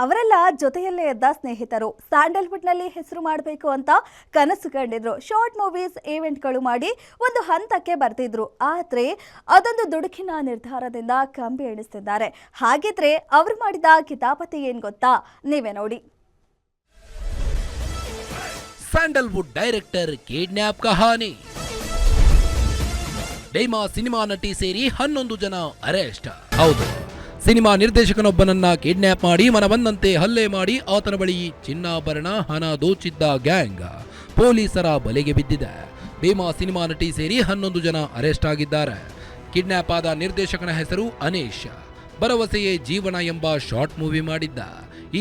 ಅವರೆಲ್ಲ ಜೊತೆಯಲ್ಲೇ ಎದ್ದ ಸ್ನೇಹಿತರು. ಸ್ಯಾಂಡಲ್ವುಡ್ನಲ್ಲಿ ಹೆಸರು ಮಾಡಬೇಕು ಅಂತ ಕನಸು ಕಂಡಿದ್ರು. ಶಾರ್ಟ್ ಮೂವೀಸ್ ಈವೆಂಟ್ಗಳು ಮಾಡಿ ಒಂದು ಹಂತಕ್ಕೆ ಬರ್ತಿದ್ರು. ಆದರೆ ಅದೊಂದು ದುಡುಕಿನ ನಿರ್ಧಾರದಿಂದ ಕಂಬಿ ಎಣಿಸ್ತಿದ್ದಾರೆ. ಹಾಗಿದ್ರೆ ಅವರು ಮಾಡಿದ ಕಿತಾಪತಿ ಏನ್ ಗೊತ್ತಾ? ನೀವೇ ನೋಡಿ. ಸ್ಯಾಂಡಲ್ವುಡ್ ಡೈರೆಕ್ಟರ್ ಕಿಡ್ನ್ಯಾಪ್ ಕಹಾನಿ. ಡೈಮಾ ಸಿನಿಮಾ ನಟಿ ಸೇರಿ 11 ಜನ ಅರೆಸ್ಟ್. ಹೌದು, ಸಿನಿಮಾ ನಿರ್ದೇಶಕನೊಬ್ಬನನ್ನ ಕಿಡ್ನ್ಯಾಪ್ ಮಾಡಿ ಮನಬಂದಂತೆ ಹಲ್ಲೆ ಮಾಡಿ ಆತನ ಬಳಿ ಚಿನ್ನಾಭರಣ ಹಣ ದೋಚಿದ್ದ ಗ್ಯಾಂಗ್ ಪೊಲೀಸರ ಬಲೆಗೆ ಬಿದ್ದಿದೆ. ಭೀಮಾ ಸಿನಿಮಾ ನಟಿ ಸೇರಿ 11 ಜನ ಅರೆಸ್ಟ್ ಆಗಿದ್ದಾರೆ. ಕಿಡ್ನ್ಯಾಪ್ ಆದ ನಿರ್ದೇಶಕನ ಹೆಸರು ಅನೀಶ್. ಭರವಸೆಯೇ ಜೀವನ ಎಂಬ ಶಾರ್ಟ್ ಮೂವಿ ಮಾಡಿದ್ದ.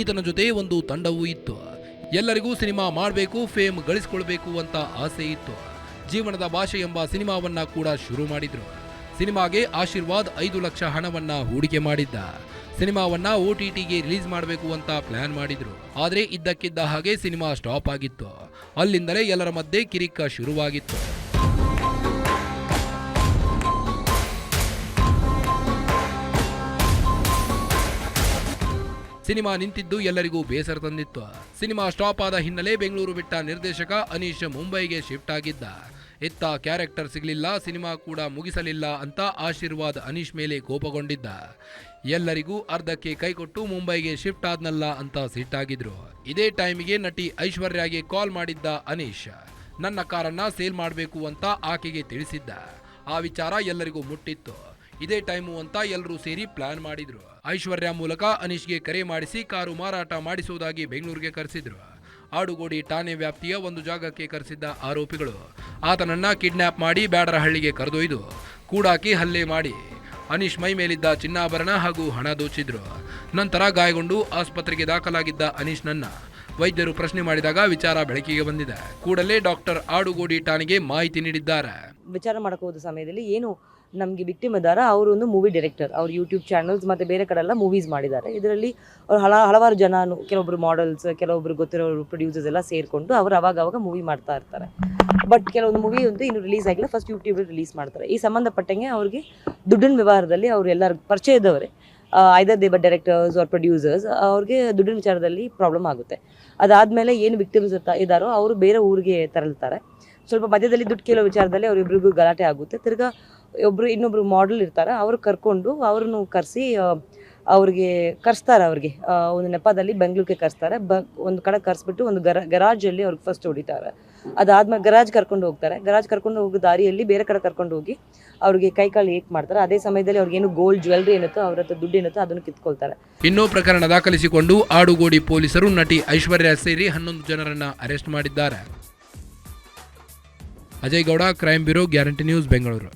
ಈತನ ಜೊತೆ ಒಂದು ತಂಡವೂ ಇತ್ತು. ಎಲ್ಲರಿಗೂ ಸಿನಿಮಾ ಮಾಡಬೇಕು, ಫೇಮ್ ಗಳಿಸಿಕೊಳ್ಬೇಕು ಅಂತ ಆಸೆ ಇತ್ತು. ಜೀವನದ ಭಾಷೆ ಎಂಬ ಸಿನಿಮಾವನ್ನ ಕೂಡ ಶುರು ಮಾಡಿದ್ರು. ಸಿನಿಮಾಗೆ ಆಶೀರ್ವಾದ್ 5 ಲಕ್ಷ ಹಣವನ್ನ ಹೂಡಿಕೆ ಮಾಡಿದ್ದ. ಸಿನಿಮಾವನ್ನ OTTಗೆ ರಿಲೀಸ್ ಮಾಡಬೇಕು ಅಂತ ಪ್ಲಾನ್ ಮಾಡಿದ್ರು. ಆದ್ರೆ ಇದ್ದಕ್ಕಿದ್ದ ಹಾಗೆ ಸಿನಿಮಾ ಸ್ಟಾಪ್ ಆಗಿತ್ತು. ಅಲ್ಲಿಂದಲೇ ಎಲ್ಲರ ಮಧ್ಯೆ ಕಿರಿಕ ಶುರುವಾಗಿತ್ತು. ಸಿನಿಮಾ ನಿಂತಿದ್ದು ಎಲ್ಲರಿಗೂ ಬೇಸರ ತಂದಿತ್ತು. ಸಿನಿಮಾ ಸ್ಟಾಪ್ ಆದ ಹಿನ್ನೆಲೆ ಬೆಂಗಳೂರು ಬಿಟ್ಟ ನಿರ್ದೇಶಕ ಅನೀಶ್ ಮುಂಬೈಗೆ ಶಿಫ್ಟ್ ಆಗಿದ್ದ. ಇತ್ತ ಕ್ಯಾರೆಕ್ಟರ್ ಸಿಗಲಿಲ್ಲ, ಸಿನಿಮಾ ಕೂಡ ಮುಗಿಸಲಿಲ್ಲ ಅಂತ ಆಶೀರ್ವಾದ್ ಅನೀಶ್ ಮೇಲೆ ಕೋಪಗೊಂಡಿದ್ದ. ಎಲ್ಲರಿಗೂ ಅರ್ಧಕ್ಕೆ ಕೈಕೊಟ್ಟು ಮುಂಬೈಗೆ ಶಿಫ್ಟ್ ಆದ್ನಲ್ಲ ಅಂತ ಸಿಟ್ಟಾಗಿದ್ರು. ಇದೇ ಟೈಮಿಗೆ ನಟಿ ಐಶ್ವರ್ಯಾಗೆ ಕಾಲ್ ಮಾಡಿದ್ದ ಅನೀಶ್ ನನ್ನ ಕಾರನ್ನ ಸೇಲ್ ಮಾಡಬೇಕು ಅಂತ ಆಕೆಗೆ ತಿಳಿಸಿದ್ದ. ಆ ವಿಚಾರ ಎಲ್ಲರಿಗೂ ಮುಟ್ಟಿತ್ತು. ಇದೇ ಟೈಮು ಅಂತ ಎಲ್ಲರೂ ಸೇರಿ ಪ್ಲಾನ್ ಮಾಡಿದ್ರು. ಐಶ್ವರ್ಯ ಮೂಲಕ ಅನೀಶ್ಗೆ ಕರೆ ಮಾಡಿಸಿ ಕಾರು ಮಾರಾಟ ಮಾಡಿಸುವುದಾಗಿ ಬೆಂಗಳೂರಿಗೆ ಕರೆಸಿದ್ರು. ಆಡುಗೋಡಿ ಠಾಣೆ ವ್ಯಾಪ್ತಿಯ ಒಂದು ಜಾಗಕ್ಕೆ ಕರೆಸಿದ್ದ ಆರೋಪಿಗಳು ಆತನನ್ನ ಕಿಡ್ನ್ಯಾಪ್ ಮಾಡಿ ಬ್ಯಾಡರಹಳ್ಳಿಗೆ ಕರೆದೊಯ್ದು ಕೂಡಾಕಿ ಹಲ್ಲೆ ಮಾಡಿ ಅನೀಶ್ ಮೈ ಮೇಲಿದ್ದ ಚಿನ್ನಾಭರಣ ಹಾಗೂ ಹಣ ದೋಚಿದ್ರು. ನಂತರ ಗಾಯಗೊಂಡು ಆಸ್ಪತ್ರೆಗೆ ದಾಖಲಾಗಿದ್ದ ಅನೀಶ್ನನ್ನ ವೈದ್ಯರು ಪ್ರಶ್ನೆ ಮಾಡಿದಾಗ ವಿಚಾರ ಬೆಳಕಿಗೆ ಬಂದಿದೆ. ಕೂಡಲೇ ಡಾಕ್ಟರ್ ಆಡುಗೋಡಿ ಠಾಣೆಗೆ ಮಾಹಿತಿ ನೀಡಿದ್ದಾರೆ. ವಿಚಾರ ಮಾಡಕ್ಕೆ ಹೋದ ಸಮಯದಲ್ಲಿ ಏನು ನಮಗೆ ವಿಕ್ಟಿಮ್ ಇದ್ದಾರ, ಅವರು ಒಂದು ಮೂವಿ ಡೈರೆಕ್ಟರ್. ಅವ್ರು ಯೂಟ್ಯೂಬ್ ಚಾನಲ್ಸ್ ಮತ್ತು ಬೇರೆ ಕಡೆ ಎಲ್ಲ ಮೂವೀಸ್ ಮಾಡಿದ್ದಾರೆ. ಇದರಲ್ಲಿ ಅವ್ರು ಹಲವಾರು ಜನ, ಕೆಲವೊಬ್ರು ಮಾಡೆಲ್ಸ್, ಕೆಲವೊಬ್ರು ಗೊತ್ತಿರೋರು ಪ್ರೊಡ್ಯೂಸರ್ಸ್ ಎಲ್ಲ ಸೇರಿಕೊಂಡು ಅವರು ಅವಾಗ ಮೂವಿ ಮಾಡ್ತಾ ಇರ್ತಾರೆ. ಬಟ್ ಕೆಲವೊಂದು ಮೂವಿ ಅಂತೂ ಇನ್ನು ರಿಲೀಸ್ ಆಗಿಲ್ಲ, ಫಸ್ಟ್ ಯೂಟ್ಯೂಬಲ್ಲಿ ರಿಲೀಸ್ ಮಾಡ್ತಾರೆ. ಈ ಸಂಬಂಧಪಟ್ಟಂಗೆ ಅವ್ರಿಗೆ ದುಡ್ಡಿನ ವ್ಯವಹಾರದಲ್ಲಿ ಅವ್ರು ಎಲ್ಲರ ಪರಿಚಯದವರೇ, either they but directors or producers, ಅವ್ರಿಗೆ ದುಡ್ಡಿನ ವಿಚಾರದಲ್ಲಿ ಪ್ರಾಬ್ಲಮ್ ಆಗುತ್ತೆ. ಅದಾದಮೇಲೆ ಏನು ವಿಕ್ಟಿಮ್ಸ್ ಇದ್ದಾರೋ ಅವರು ಬೇರೆ ಊರಿಗೆ ತೆರಳ್ತಾರೆ. ಸ್ವಲ್ಪ ಮಧ್ಯದಲ್ಲಿ ದುಡ್ಡು ಕೇಳೋ ವಿಚಾರದಲ್ಲಿ ಅವರಿಬ್ಬರಿಗೂ ಗಲಾಟೆ ಆಗುತ್ತೆ. ತಿರ್ಗಾ ಇನ್ನೊಬ್ರು ಮಾಡೆಲ್ ಇರ್ತಾರೆ, ಅವ್ರು ಕರ್ಕೊಂಡು ಅವ್ರನ್ನು ಕರೆಸಿ ಅವ್ರಿಗೆ ಕರೆಸ್ತಾರೆ. ಅವ್ರಿಗೆ ಒಂದು ನೆಪದಲ್ಲಿ ಬೆಂಗಳೂರಿಗೆ ಕರೆಸ್ತಾರೆ. ಒಂದು ಕಡೆ ಕರೆಸ್ಬಿಟ್ಟು ಒಂದು ಗರಾಜಲ್ಲಿ ಅವ್ರಿಗೆ ಫಸ್ಟ್ ಹೊಡಿತಾರೆ. ಅದಾದ್ಮೇಲೆ ಗರಾಜ್ ಕರ್ಕೊಂಡು ಹೋಗ್ತಾರೆ. ಗರಾಜ್ ಕರ್ಕೊಂಡು ಹೋಗೋ ದಾರಿಯಲ್ಲಿ ಬೇರೆ ಕಡೆ ಕರ್ಕೊಂಡು ಹೋಗಿ ಅವ್ರಿಗೆ ಕೈಕಾಲು ಏಕ್ ಮಾಡ್ತಾರೆ. ಅದೇ ಸಮಯದಲ್ಲಿ ಅವ್ರಿಗೇನು ಗೋಲ್ಡ್ ಜ್ಯುವೆಲ್ರಿ ಏನುತ್ತೋ, ಅವ್ರ ಹತ್ರ ದುಡ್ಡು ಏನುತ್ತೋ ಅದನ್ನು ಕಿತ್ಕೊಳ್ತಾರೆ. ಇನ್ನೂ ಪ್ರಕರಣ ದಾಖಲಿಸಿಕೊಂಡು ಆಡುಗೋಡಿ ಪೊಲೀಸರು ನಟಿ ಐಶ್ವರ್ಯ ಸೇರಿ 11 ಜನರನ್ನ ಅರೆಸ್ಟ್ ಮಾಡಿದ್ದಾರೆ. Ajay Gowda, crime bureau, guarantee news, Bengaluru.